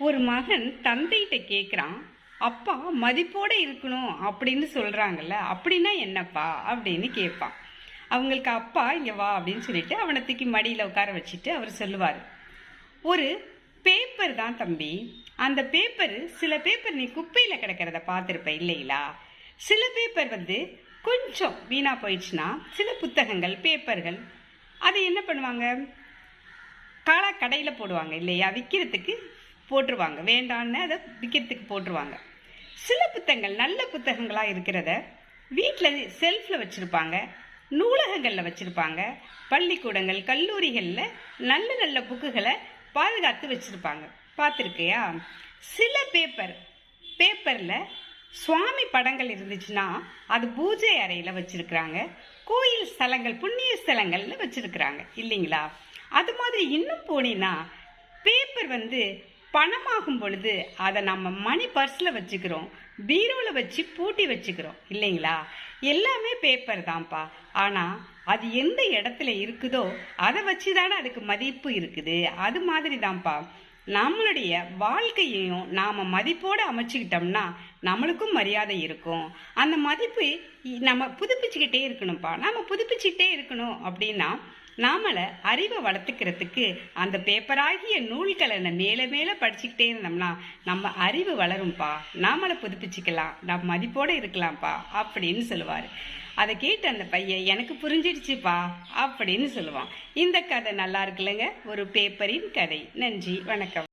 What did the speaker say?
ஒரு மகன் தந்தைகிட்ட கேட்குறான், அப்பா மதிப்போடு இருக்கணும் அப்படின்னு சொல்கிறாங்கல்ல, அப்படின்னா என்னப்பா அப்படின்னு கேட்பான். அவங்களுக்கு அப்பா இங்கே வா அப்படின்னு சொல்லிட்டு அவனை தூக்கி மடியில் உட்கார வச்சுட்டு அவர் சொல்லுவார், ஒரு பேப்பர் தான் தம்பி. அந்த பேப்பர், சில பேப்பர் நீ குப்பையில் கிடக்கிறத பார்த்துருப்ப இல்லைங்களா? சில பேப்பர் கொஞ்சம் வீணாக போயிடுச்சுன்னா, சில புத்தகங்கள் பேப்பர்கள் அதை என்ன பண்ணுவாங்க, கடையில் போடுவாங்க இல்லையா, விற்கிறதுக்கு போட்டுருவாங்க. வேண்டான்னு அதை விற்கிறதுக்கு போட்டுருவாங்க. சில புத்தகங்கள் நல்ல புத்தகங்களாக இருக்கிறத வீட்டில் செல்ஃபில் வச்சுருப்பாங்க, நூலகங்களில் வச்சுருப்பாங்க, பள்ளிக்கூடங்கள் கல்லூரிகளில் நல்ல நல்ல புக்குகளை பாதுகாத்து வச்சுருப்பாங்க. பார்த்துருக்கியா? சில பேப்பரில் சுவாமி படங்கள் இருந்துச்சுன்னா அது பூஜை அறையில் வச்சுருக்குறாங்க, கோயில் ஸ்தலங்கள் புண்ணிய ஸ்தலங்களில் வச்சுருக்குறாங்க இல்லைங்களா? அது மாதிரி இன்னும் போனீங்கன்னா பேப்பர் பணமாகும் பொழுது அதை நம்ம மணி பர்ஸில் வச்சுக்கிறோம், பீரோவில் வச்சு பூட்டி வச்சுக்கிறோம் இல்லைங்களா? எல்லாமே பேப்பர் தான்ப்பா. ஆனால் அது எந்த இடத்துல இருக்குதோ அதை வச்சு தானே அதுக்கு மதிப்பு இருக்குது. அது மாதிரி தான்ப்பா நம்மளுடைய வாழ்க்கையையும் நாம் மதிப்போடு அமைச்சுக்கிட்டோம்னா நம்மளுக்கும் மரியாதை இருக்கும். அந்த மதிப்பு நம்ம புதுப்பிச்சுக்கிட்டே இருக்கணும்ப்பா. நம்ம புதுப்பிச்சுக்கிட்டே இருக்கணும் அப்படின்னா நாமளை அறிவை வளர்த்துக்கிறதுக்கு அந்த பேப்பராகிய நூல்களை மேலே மேலே படிச்சுக்கிட்டே இருந்தோம்னா நம்ம அறிவு வளரும்ப்பா, நாமளை புதுப்பிச்சுக்கலாம், நம்ம மதிப்போடு இருக்கலாம்ப்பா அப்படின்னு சொல்லுவார். அதை கேட்டு அந்த பையன் எனக்கு புரிஞ்சிடுச்சுப்பா அப்படின்னு சொல்லுவான். இந்த கதை நல்லா இருக்குல்லங்க, ஒரு பேப்பரின் கதை. நன்றி, வணக்கம்.